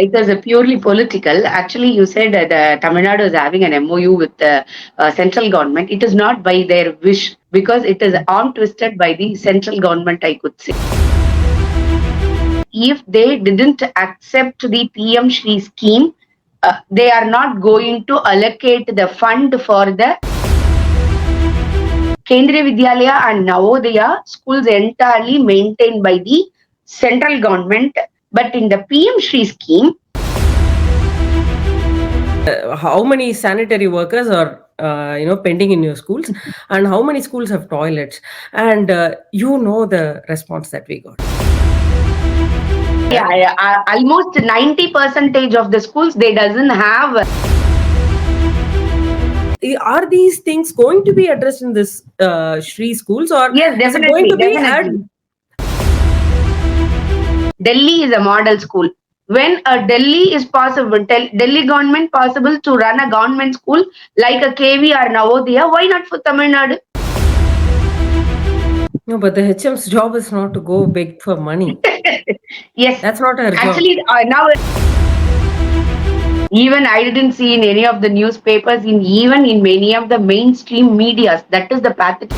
It was a purely political. Actually, you said that Tamil Nadu is having an MOU with the central government. It is not by their wish because it is arm twisted by the central government, I could say. If they didn't accept the PM Shri scheme, they are not going to allocate the fund for the Kendriya Vidyalaya and Navodaya schools entirely maintained by the central government. But in the PM Shri scheme, how many sanitary workers are pending in your schools, and how many schools have toilets, and the response that we got. Almost 90% of the schools they doesn't have. Are these things going to be addressed in this Shri schools, or yes, definitely, is it going to definitely. be Delhi is a model school. When a Delhi is possible, Delhi government possible to run a government school like a KV or Navodaya, why not for Tamil Nadu? No, but the HM's job is not to go beg for money. Yes, that's not her job. Actually, now even I didn't see in any of the newspapers, even in many of the mainstream medias. That is the pathetic.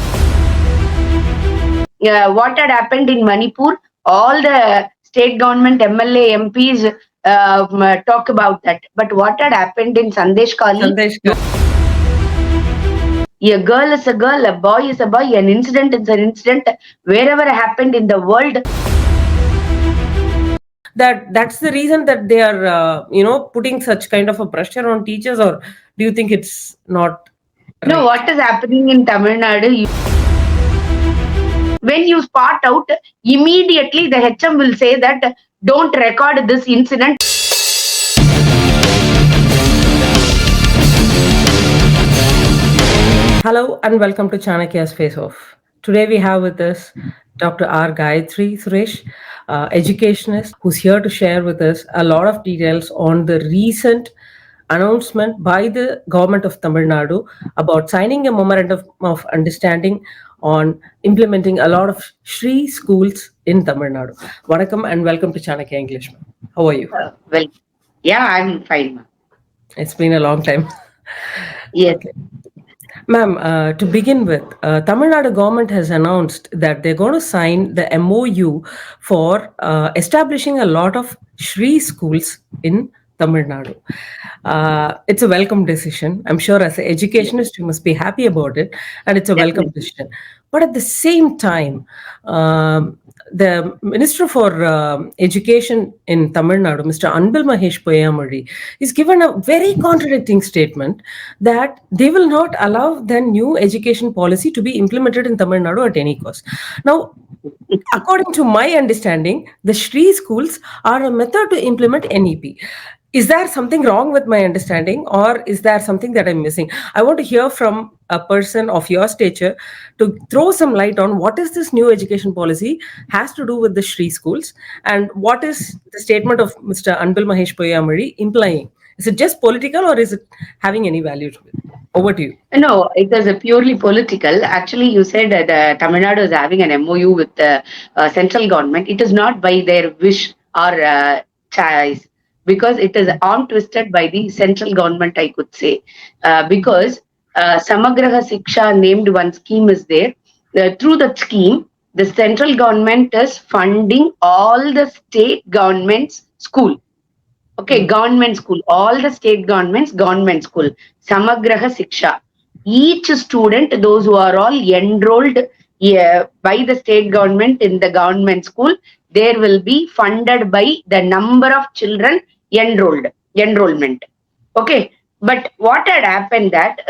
What had happened in Manipur? All the state government MLA MPs talk about that. But what had happened in Sandesh Kali? A girl is a girl, a boy is a boy, an incident is an incident. Wherever happened in the world. That's the reason that they are putting such kind of a pressure on teachers, or do you think it's not right? No, what is happening in Tamil Nadu? When you spot out, immediately the HM will say that don't record this incident. Hello and welcome to Chanakya's Face Off. Today we have with us Dr. R. Gayatri Suresh, educationist, who's here to share with us a lot of details on the recent announcement by the government of Tamil Nadu about signing a memorandum of understanding on implementing a lot of Shri schools in Tamil Nadu. Vanakkam and welcome to Chanakya English. How are you? Well, yeah, I'm fine, ma'am. It's been a long time. Yes. Okay. Ma'am, to begin with, Tamil Nadu government has announced that they're going to sign the MOU for establishing a lot of Shri schools in Tamil Nadu. It's a welcome decision. I'm sure as an educationist, you must be happy about it, and it's a welcome decision. But at the same time, the Minister for Education in Tamil Nadu, Mr. Anbil Mahesh Poyamuri, is given a very contradicting statement that they will not allow the new education policy to be implemented in Tamil Nadu at any cost. Now, according to my understanding, the Shri schools are a method to implement NEP. Is there something wrong with my understanding, or is there something that I'm missing? I want to hear from a person of your stature to throw some light on what is this new education policy has to do with the Shri schools, and what is the statement of Mr. Anbil Mahesh Poyamuri implying? Is it just political, or is it having any value to it? Over to you. No, it was a purely political. Actually, you said that Tamil Nadu is having an MOU with the central government. It is not by their wish or choice, because it is arm twisted by the central government, I could say. Because Samagraha Siksha named one scheme is there. Through that scheme, the central government is funding all the state governments' school. Okay, government school, all the state governments, government school, Samagraha Siksha. Each student, those who are all enrolled by the state government in the government school, there will be funded by the number of children enrollment. Okay, but what had happened that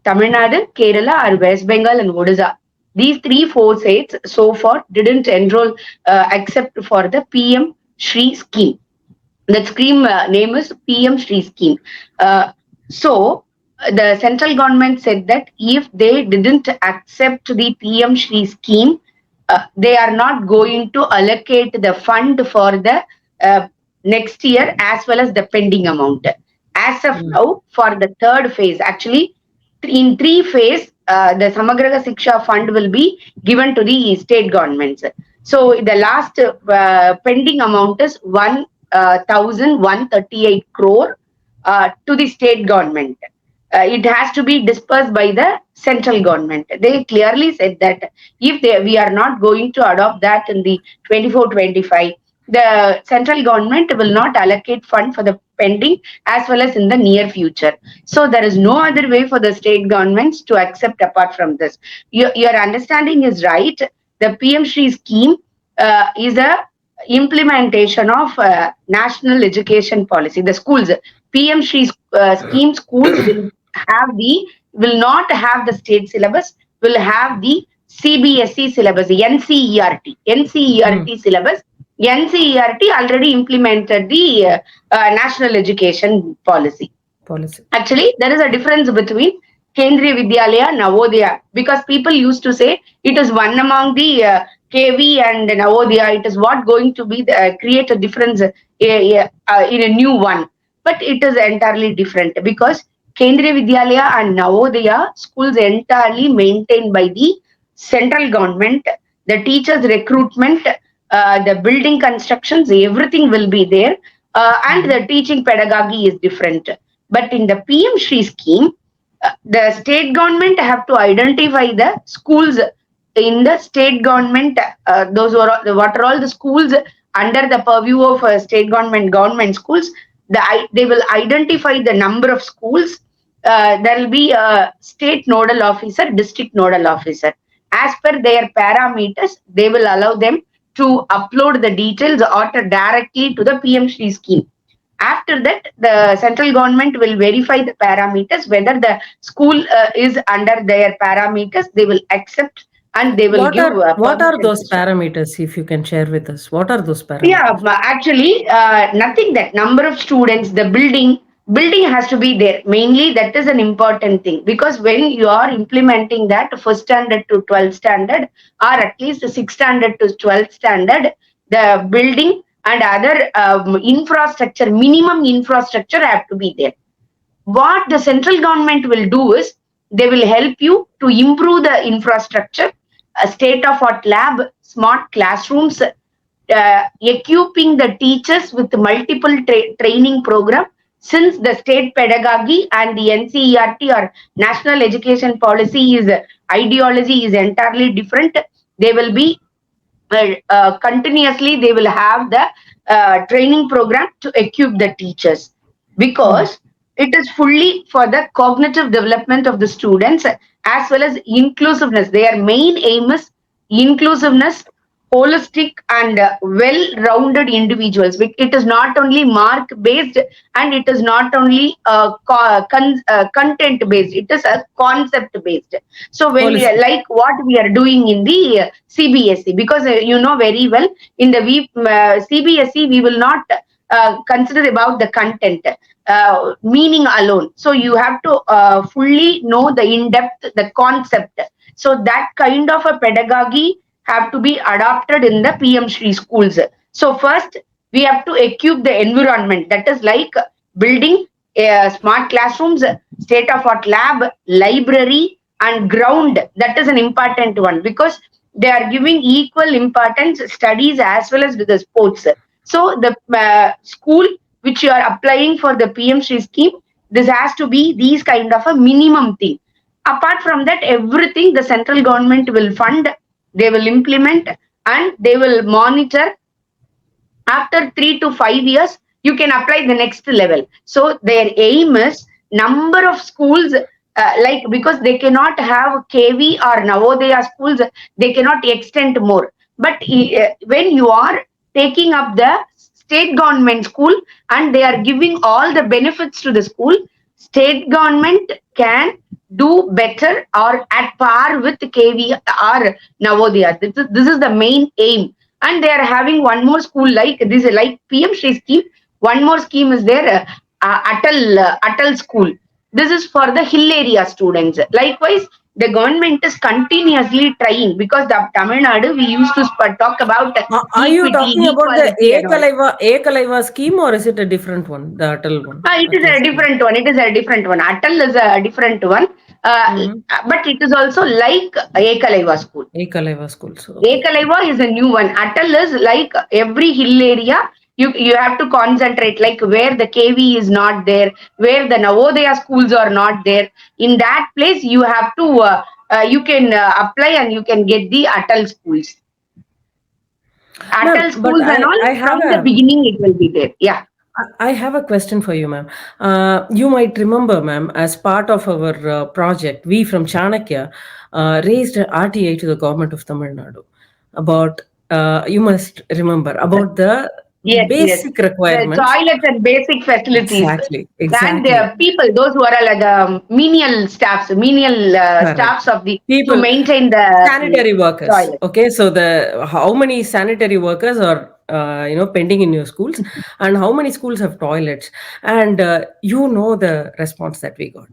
Tamil Nadu, Kerala, or West Bengal and Odisha, these 3-4 states so far didn't enroll except for the PM Shri scheme. That scheme name is PM Shri scheme. So the central government said that if they didn't accept the PM Shri scheme, they are not going to allocate the fund for the next year as well as the pending amount. As of now, for the third phase, actually, in 3 phases, the Samagraha Siksha fund will be given to the state governments. So the last pending amount is 1 138 crore to the state government. It has to be dispersed by the central government. They clearly said that if we are not going to adopt that in the 24-25, the central government will not allocate fund for the pending as well as in the near future. So there is no other way for the state governments to accept apart from this. Your understanding is right. The PM Shri scheme is a implementation of national education policy. The schools, PM Shri scheme schools will not have the state syllabus, will have the CBSE syllabus, NCERT, Mm. NCERT syllabus. NCERT already implemented the national education policy. Policy. Actually, there is a difference between Kendriya Vidyalaya, Navodaya, because people used to say it is one among the KV and Navodaya. It is what going to be create a difference in a new one, but it is entirely different because Kendriya Vidyalaya and Navodaya schools entirely maintained by the central government. The teachers recruitment, the building constructions, everything will be there, and the teaching pedagogy is different. But in the PM Shri scheme, the state government have to identify the schools in the state government. Those were what are all the schools under the purview of state government schools. They will identify the number of schools. There will be a state nodal officer, district nodal officer. As per their parameters, they will allow them to upload the details or directly to the PM Shri scheme. After that, the central government will verify the parameters, whether the school is under their parameters, they will accept and they will give What are permission to those start. parameters, if you can share with us? What are those Yeah, parameters? actually, nothing that number of students, the building has to be there. Mainly, that is an important thing because when you are implementing that first standard to 12th standard, or at least 6th standard to 12th standard, the building and other infrastructure, minimum infrastructure have to be there. What the central government will do is they will help you to improve the infrastructure, state of art lab, smart classrooms, equipping the teachers with multiple training program. Since the state pedagogy and the NCERT or national education policy is ideology is entirely different, they will be continuously they will have the training program to equip the teachers Mm. because it is fully for the cognitive development of the students as well as inclusiveness. Their main aim is inclusiveness, holistic and well-rounded individuals. It is not only mark based and it is not only content based, it is a concept based. So when Holistic. like what we are doing in the CBSE, because you know very well in the CBSE we will not consider about the content, meaning alone. So you have to fully know the in depth the concept. So that kind of a pedagogy have to be adopted in the PM Shri schools. So first we have to equip the environment, that is like building smart classrooms, state of art lab, library and ground. That is an important one because they are giving equal importance studies as well as with the sports. So the school which you are applying for the PM Shri scheme, this has to be these kind of a minimum thing. Apart from that, everything the central government will fund, they will implement and they will monitor. After 3 to 5 years you can apply the next level. So their aim is number of schools, like because they cannot have KV or Navodaya schools, they cannot extend more. But when you are taking up the state government school and they are giving all the benefits to the school, state government can do better or at par with KV or Navodaya. This is the main aim. And they are having one more school like this, like PM Shri scheme. One more scheme is there, Atal school. This is for the hill area students. Likewise, the government is continuously trying because the Tamil Nadu we used to talk about Are you talking equity, about the equality, and all. Ekalaiva scheme, or is it a different one, the Atal one? It is Atal a scheme. different one. It is a different one. Atal is a different one, Mm-hmm. but it is also like Ekalaiva school. Ekalaiva schools. Okay. Ekalaiva is a new one. Atal is like every hill area. You have to concentrate, like where the KV is not there, where the Navodaya schools are not there. In that place, you have to you can apply and you can get the Ma'am, Atal but schools and all. I From have the a beginning, it will be there. Yeah. I have a question for you, ma'am. You might remember, ma'am, as part of our project, we from Chanakya raised an RTA to the government of Tamil Nadu about, you must remember, about the Yes, yes. basic The requirements. toilets and basic facilities. Exactly, And exactly. the people, those who are like menial Correct. staffs of the to People, maintain the sanitary workers. toilet. Okay, so the how many sanitary workers are pending in your schools, and how many schools have toilets, and the response that we got.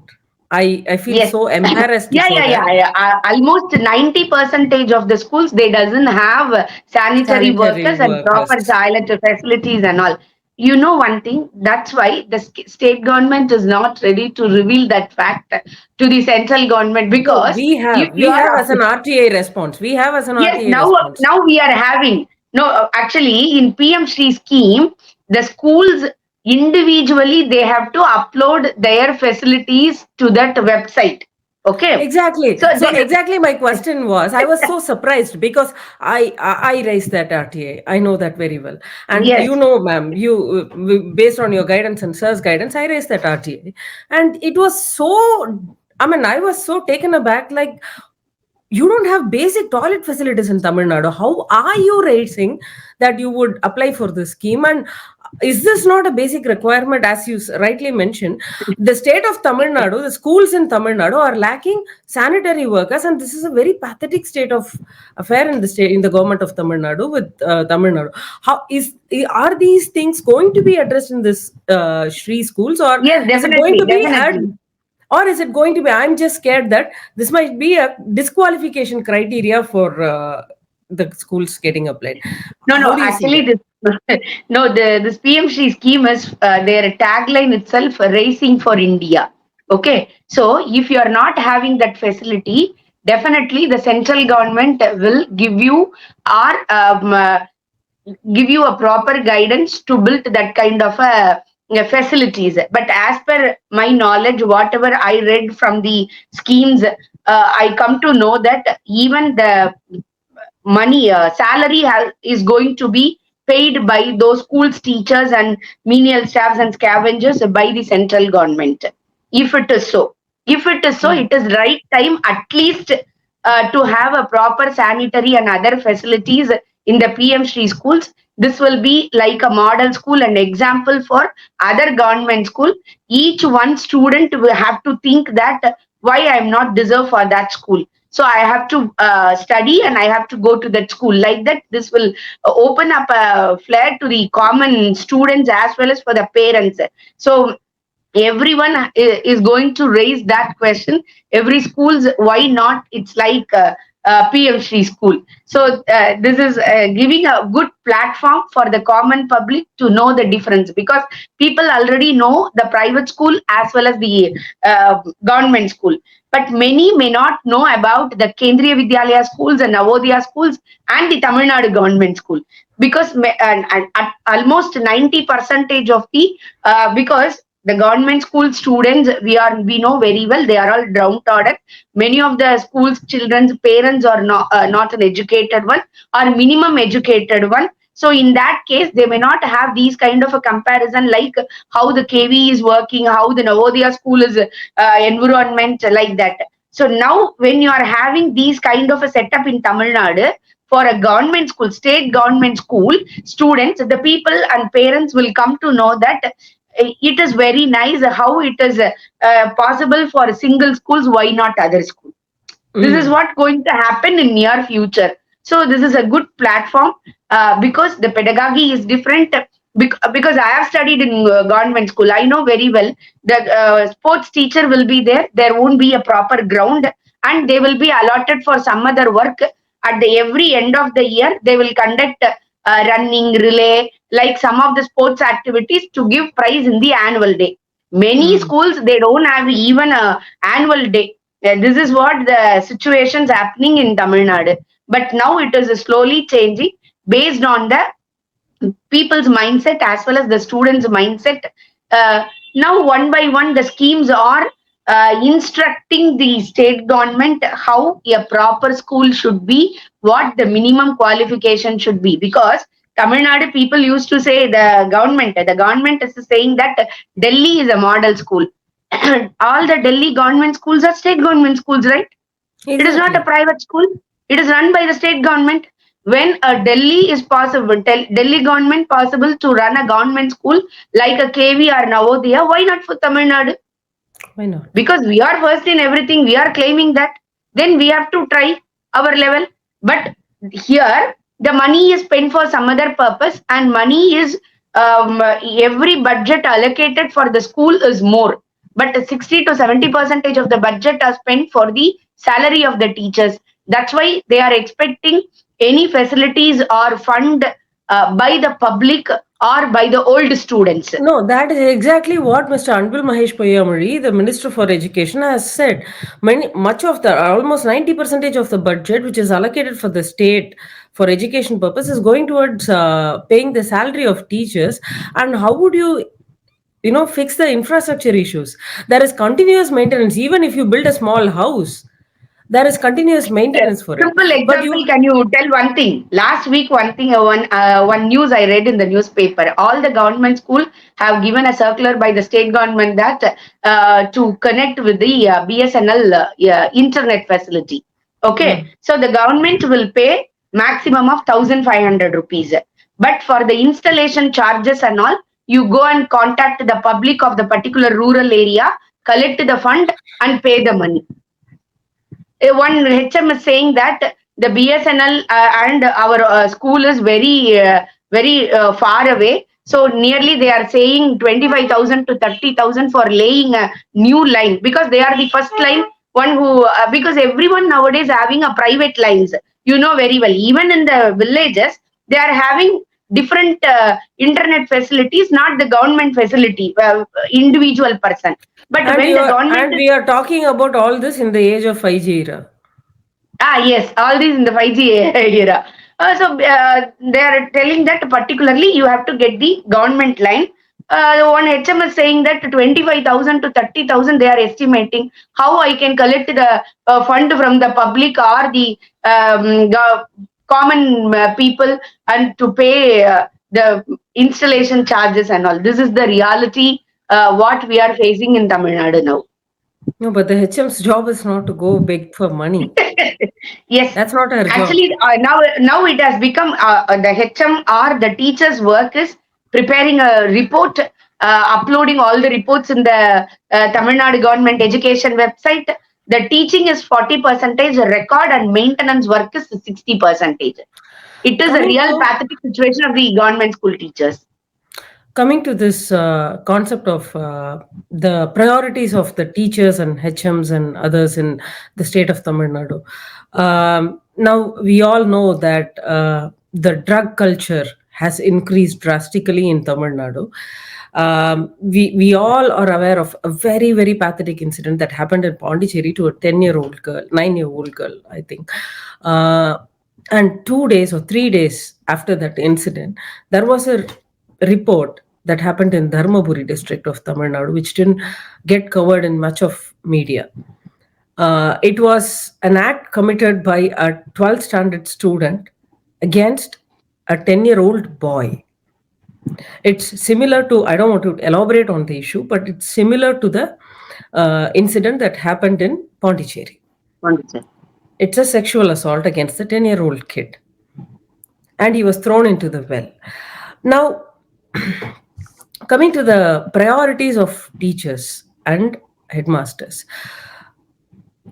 I feel Yes. so embarrassed to Yeah, say yeah, that yeah. Almost 90% of the schools, they doesn't have sanitary sanitary workers and proper workers. toilet facilities and all. You know one thing, that's why the state government is not ready to reveal that fact to the central government, No, because if you we are have as an RTA response. We have as an yes, RTA now response. now we are having no actually in PM Shri scheme, the schools individually they have to upload their facilities to that website. Okay, Exactly. so So then exactly my question was, I was so surprised because I raised that RTA. I know that very well, and yes, ma'am, based on your guidance and sir's guidance, I raised that RTA, and it was so. I mean, I was so taken aback. Like, you don't have basic toilet facilities in Tamil Nadu. How are you raising that you would apply for this scheme? And is this not a basic requirement, as you rightly mentioned? The state of Tamil Nadu, the schools in Tamil Nadu are lacking sanitary workers, and this is a very pathetic state of affair in the state, in the government of Tamil Nadu with Tamil Nadu. How are these things going to be addressed in this Shri schools, or yes, is it going definitely, to be at definitely. or is it going to be, I'm just scared that this might be a disqualification criteria for the schools getting applied. No, How no, do you see actually, that? this no, this PMC scheme is their tagline itself, racing for India. Okay, so if you are not having that facility, definitely the central government will give you a proper guidance to build that kind of facilities. But as per my knowledge, whatever I read from the schemes, I come to know that even the money salary is going to be paid by those schools teachers and menial staffs and scavengers by the central government, if it is so. If it is so, Mm. it is right time at least to have a proper sanitary and other facilities in the PM Shri schools. This will be like a model school and example for other government school. Each one student will have to think that why I am not deserve for that school, so I have to study and I have to go to that school. Like that, this will open up a flare to the common students as well as for the parents. So everyone is going to raise that question. Every schools, why not? It's like PM Shri school. So this is giving a good platform for the common public to know the difference, because people already know the private school as well as the government school, but many may not know about the Kendriya Vidyalaya schools and Navodaya schools and the Tamil Nadu government school, because and at almost 90 percentage of the because the government school students, we know very well, they are all downtrodden. Many of the schools children's parents are not an educated one or minimum educated one. So in that case, they may not have these kind of a comparison, like how the KV is working, how the Navodaya school is environment, like that. So now when you are having these kind of a setup in Tamil Nadu for a government school, state government school students, the people and parents will come to know that it is very nice how it is possible for single schools, why not other schools. This is Mm. what going to happen in near future. So this is a good platform because the pedagogy is different. Because I have studied in government school, I know very well the sports teacher will be there. There won't be a proper ground, and they will be allotted for some other work. At the every end of the year, they will conduct running, relay, like some of the sports activities to give prize in the annual day. Many Mm. schools they don't have even a annual day. This is what the situations happening in Tamil Nadu. But now it is slowly changing based on the people's mindset as well as the students' mindset. Now, one by one, the schemes are instructing the state government how a proper school should be, what the minimum qualification should be. Because Tamil Nadu people used to say the government is saying that Delhi is a model school. All the Delhi government schools are state government schools, right? It is not a Exactly. private school. It is run by the state government. When Delhi government possible to run a government school like a KV or Navodaya, why not for Tamil Nadu? Why not? Because we are first in everything, we are claiming that. Then we have to try our level. But here, the money is spent for some other purpose, and money is every budget allocated for the school is more. But 60 to 70 percentage of the budget are spent for the salary of the teachers. That's why they are expecting any facilities or fund by the public or by the old students. No, that is exactly what Mr. Anbil Mahesh Poyyamuri, the Minister for Education, has said. Much of the almost 90% of the budget which is allocated for the state for education purpose is going towards paying the salary of teachers. And how would you fix the infrastructure issues? There is continuous maintenance. Even if you build a small house, there is continuous maintenance for it. Simple But example, you can you tell one thing? Last week, one news I read in the newspaper. All the government school have given a circular by the state government that to connect with the BSNL internet facility. Okay, mm, so the government will pay maximum of 1,500 rupees. But for the installation charges and all, you go and contact the public of the particular rural area, collect the fund, and pay the money. One HM is saying that the BSNL and our school is very far away. So nearly they are saying 25,000 to 30,000 for laying a new line, because they are the first line one who because everyone nowadays having a private lines. You know very well. Even in the villages, they are having different internet facilities, not the government facility, individual person. But and when you the are government and is we are talking about all this in the age of 5G era. Yes, all these in the 5G era. So they are telling that particularly you have to get the government line. One HM is saying that 25,000 to 30,000 they are estimating. How I can collect the fund from the public or the common people and to pay the installation charges and all. This is the reality what we are facing in Tamil Nadu now. No, but the HM's job is not to go beg for money. Yes, That's not her job. actually, now it has become the HM or the teacher's work is preparing a report, uploading all the reports in the Tamil Nadu government education website. The teaching is 40 percentage, record and maintenance work is 60 percentage. It is a Coming real to pathetic situation of the government school teachers. coming to this concept of the priorities of the teachers and HMs and others in the state of Tamil Nadu. Now we all know that the drug culture has increased drastically in Tamil Nadu. We all are aware of a very pathetic incident that happened in Pondicherry to a 10-year-old girl, 9-year-old girl, I think. And 2 days or 3 days after that incident, there was a report that happened in Dharmaburi district of Tamil Nadu, which didn't get covered in much of media. It was an act committed by a 12th standard student against a 10-year-old boy. It's similar to, I don't want to elaborate on the issue, but it's similar to the incident that happened in Pondicherry. Wonderful. It's a sexual assault against the 10-year-old kid, and he was thrown into the well. Now, coming to the priorities of teachers and headmasters,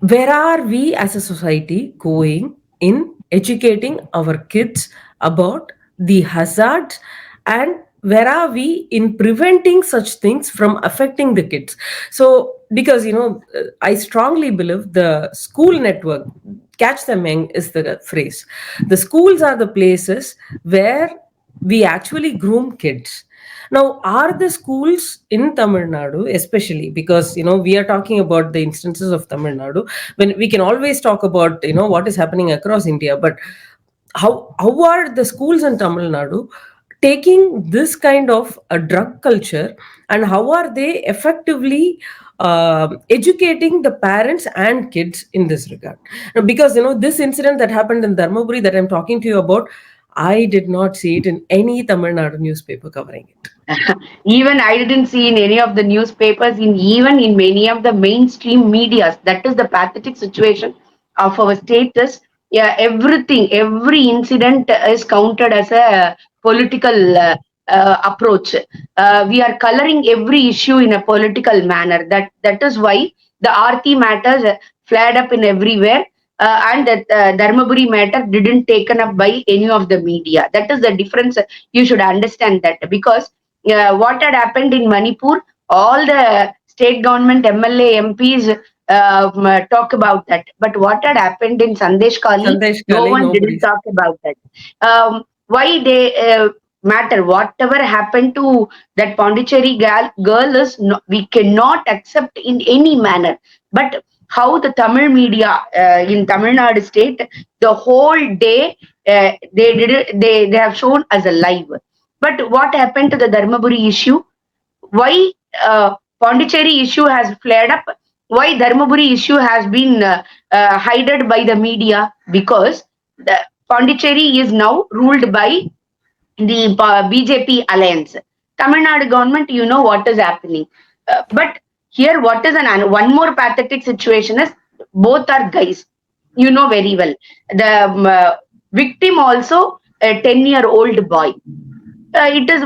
where are we as a society going in educating our kids about the hazards, and where are we in preventing such things from affecting the kids? So because I strongly believe the school network, catch them young is the phrase. The schools are the places where we actually groom kids. Now, are the schools in Tamil Nadu, especially because we are talking about the instances of Tamil Nadu, when we can always talk about what is happening across India, but how are the schools in Tamil Nadu taking this kind of a drug culture, and how are they effectively educating the parents and kids in this regard? Because this incident that happened in Dharmaburi that I'm talking to you about, I did not see it in any Tamil Nadu newspaper covering it. Even I didn't see in any of the newspapers, in even in many of the mainstream medias. That is the pathetic situation of our status. Yeah, everything, every incident is counted as a political approach. We are coloring every issue in a political manner. That is why the Aarti matters flared up in everywhere. And that Dharmaburi matter didn't taken up by any of the media. That is the difference. You should understand that, because what had happened in Manipur, all the state government MLA MPs talk about that. But what had happened in Sandesh Kali, Sandesh no Kale, one didn't nobody's. talk about that. Why they matter? Whatever happened to that Pondicherry girl is no, we cannot accept in any manner. But how the Tamil media in Tamil Nadu state, the whole day they did it, they have shown as a live. But what happened to the Dharmaburi issue? Why Pondicherry issue has flared up? Why Dharmaburi issue has been hidden by the media? Because the Pondicherry is now ruled by the BJP alliance. Tamil Nadu government, you know what is happening. But here, what is one more pathetic situation is both are guys. You know very well. The victim also a 10-year-old boy. It is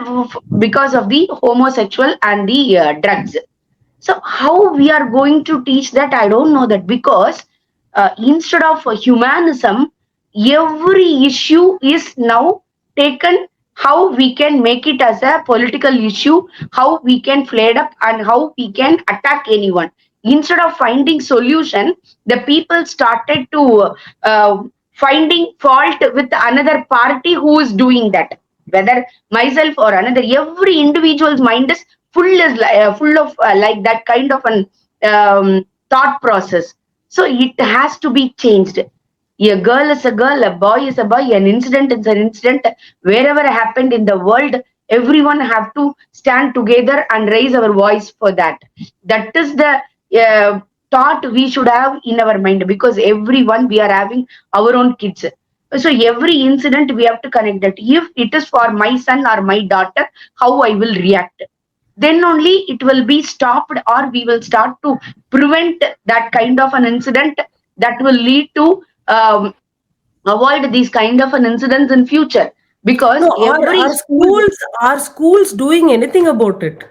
because of the homosexual and the drugs. So how we are going to teach that? I don't know that, because instead of humanism, every issue is now taken. How we can make it as a political issue, how we can flare up, and how we can attack anyone. Instead of finding solution, the people started to finding fault with another party who is doing that. Whether myself or another, every individual's mind is full of like that kind of an thought process. So it has to be changed. A girl is a girl, a boy is a boy, an incident is an incident. Wherever happened in the world, everyone have to stand together and raise our voice for that. That is the thought we should have in our mind, because everyone we are having our own kids. So every incident we have to connect that. If it is for my son or my daughter, how I will react, then only it will be stopped, or we will start to prevent that kind of an incident that will lead to avoid these kind of an incidents in future. Because No, every are school. schools doing anything about it?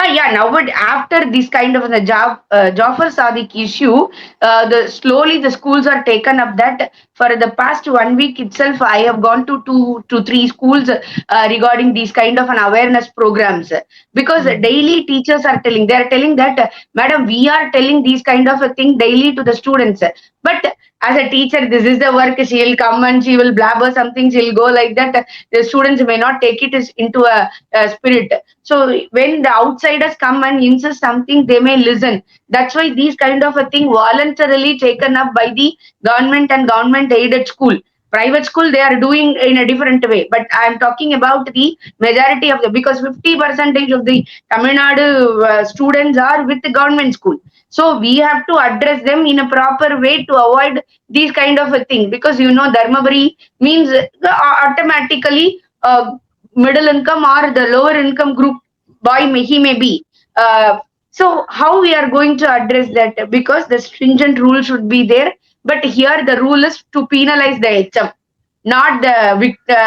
Yeah, now but after this kind of the Jafar Sadiq issue, the slowly the schools are taken up that. For the past 1 week itself, I have gone to two to three schools regarding these kind of an awareness programs, because daily teachers are telling, they are telling that, madam, we are telling these kind of a thing daily to the students, but as a teacher, this is the work. She'll come and she will blabber something. She'll go like that. The students may not take it into a spirit. So when the outsiders come and insist something, they may listen. That's why these kind of a thing voluntarily taken up by the government and government aided school. Private school they are doing in a different way, but I am talking about the majority of the, because 50% of the Tamil Nadu students are with the government school. So we have to address them in a proper way to avoid these kind of a thing, because Dharmabari means automatically middle income or the lower income group boy he may be. So how we are going to address that? Because the stringent rule should be there, but here the rule is to penalize the HM, not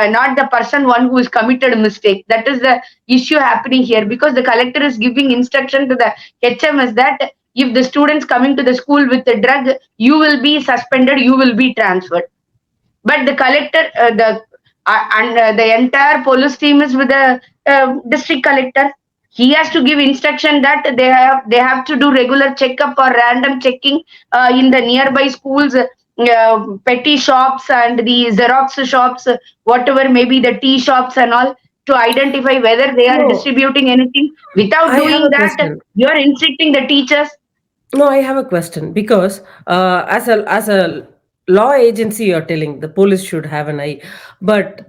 not the person one who is committed a mistake. That is the issue happening here, because the collector is giving instruction to the HM is that if the students coming to the school with the drug, you will be suspended, you will be transferred. But the collector, the and the entire police team is with the district collector. He has to give instruction that they have to do regular checkup or random checking in the nearby schools, petty shops and the Xerox shops, whatever maybe the tea shops and all, to identify whether they are No, distributing anything. Without I have doing a that, question. you are instructing the teachers. No, I have a question because as a law agency, you're telling the police should have an eye, but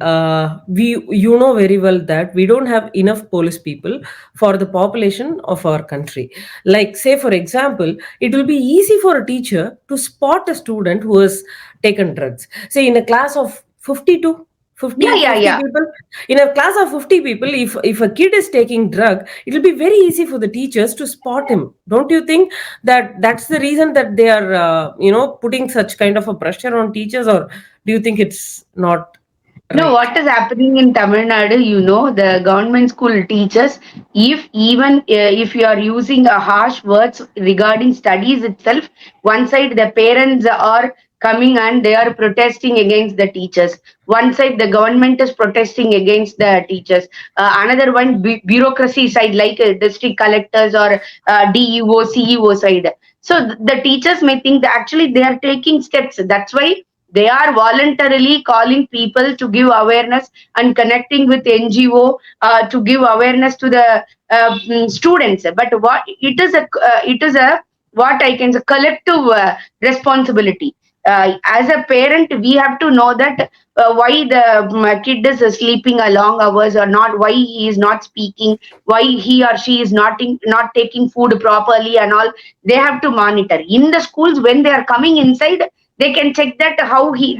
we, you know very well that we don't have enough police people for the population of our country. Like, say for example, it will be easy for a teacher to spot a student who has taken drugs, say in a class of 52 Yeah, 50 yeah, 50 yeah. people. In a class of 50 people, if a kid is taking drug, it will be very easy for the teachers to spot him. Don't you think that that's the reason that they are putting such kind of a pressure on teachers, or do you think it's not No, right? what is happening in Tamil Nadu, the government school teachers, if even if you are using a harsh words regarding studies itself, one side the parents are coming and they are protesting against the teachers. One side the government is protesting against the teachers. Another one bureaucracy side like district collectors or DEO, CEO side. So the teachers may think that actually they are taking steps. That's why they are voluntarily calling people to give awareness and connecting with NGO to give awareness to the students. But what it is a what I can say collective responsibility. As a parent, we have to know that why the kid is sleeping a long hours or not, why he is not speaking, why he or she is not taking food properly and all. They have to monitor in the schools when they are coming inside. They can check that how he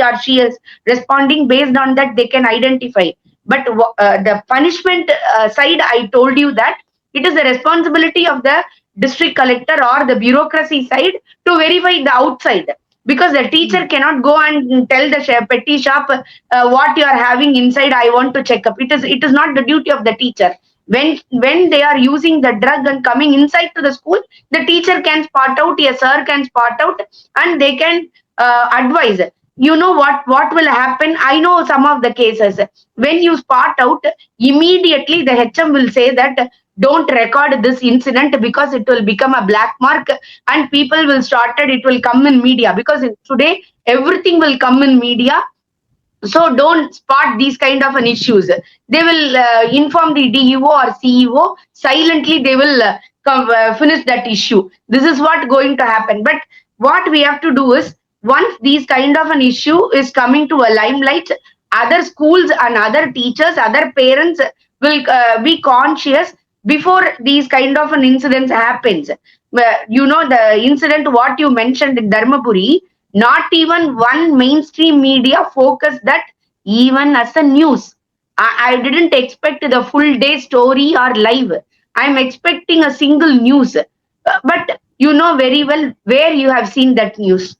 or she is responding. Based on that they can identify. But the punishment side, I told you that it is the responsibility of the district collector or the bureaucracy side to verify the outside, because the teacher cannot go and tell the petty shop what you are having inside. I want to check up. It is not the duty of the teacher. When they are using the drug and coming inside to the school, the teacher can spot out, a sir can spot out, and they can advise. What will happen? I know some of the cases. When you spot out, immediately the HM will say that don't record this incident because it will become a black mark and people will started, it will come in media, because today everything will come in media. So don't spot these kind of an issues. They will inform the DEO or CEO. Silently they will finish that issue. This is what going to happen. But what we have to do is, once these kind of an issue is coming to a limelight, other schools and other teachers, other parents will be conscious before these kind of an incidents happens. The incident what you mentioned in Dharmapuri, not even one mainstream media focused that even as a news. I didn't expect the full day story or live. I'm expecting a single news. But you know very well where you have seen that news.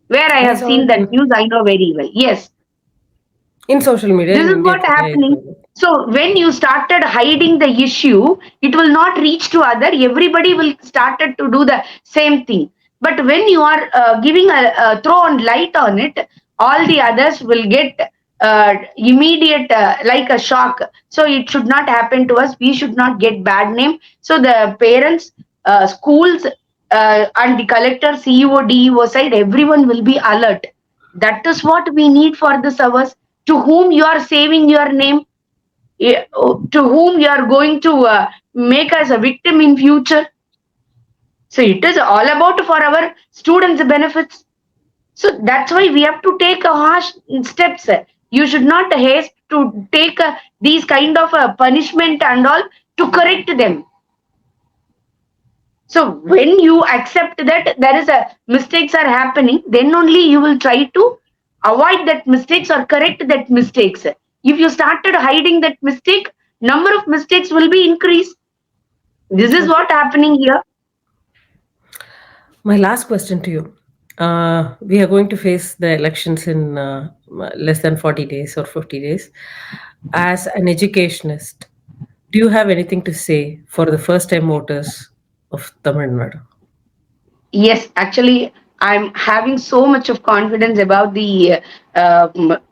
Where I I have saw seen it that news, I know very well. Yes, in social media this in is India what today. I happening. saw it. So when you started hiding the issue, it will not reach to other. Everybody will started to do the same thing. But when you are giving a throw on light on it, all the others will get immediate like a shock. So it should not happen to us. We should not get bad name. So the parents, schools, and the collector, CEO, DEO side, everyone will be alert. That is what we need for this hours. To whom you are saving your name, to whom you are going to make as a victim in future. So it is all about for our students benefits. So that's why we have to take a harsh steps. You should not haste to take these kind of punishment and all to correct them. So when you accept that there is a mistakes are happening, then only you will try to avoid that mistakes or correct that mistakes. If you started hiding that mistake, number of mistakes will be increased. This is Okay. what happening here. My last question to you. We are going to face the elections in less than 40 days or 50 days. As an educationist, do you have anything to say for the first time voters of Tamil Nadu? Yes, actually, I'm having so much of confidence about the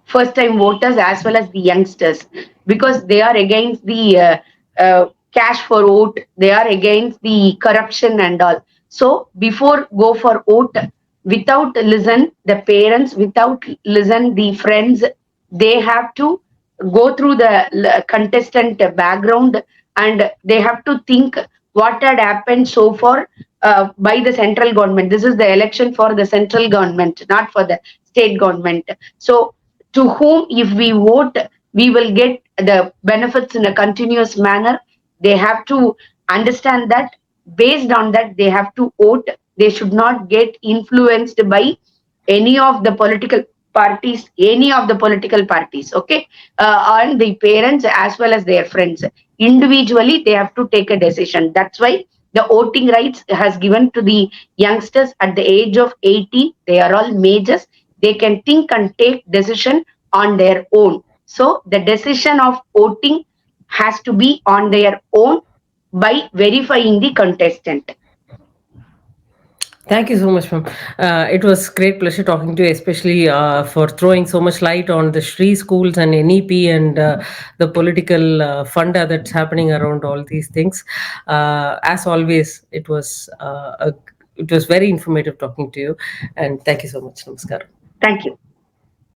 first time voters as well as the youngsters, because they are against the cash for vote, they are against the corruption and all. So, before go for vote, without listen the parents, without listen the friends, they have to go through the contestant background, and they have to think what had happened so far. by the central government. This is the election for the central government, not for the state government. So to whom if we vote, we will get the benefits in a continuous manner. They have to understand that. Based on that, they have to vote. They should not get influenced by any of the political parties, okay, and the parents as well as their friends. Individually, they have to take a decision. That's why the voting rights has given to the youngsters at the age of 18. They are all majors. They can think and take decision on their own. So the decision of voting has to be on their own by verifying the contestant. Thank you so much, ma'am. It was great pleasure talking to you, especially for throwing so much light on the Shri schools and NEP and the political funda that's happening around all these things. As always, it was very informative talking to you, and thank you so much. Namaskar. Thank you.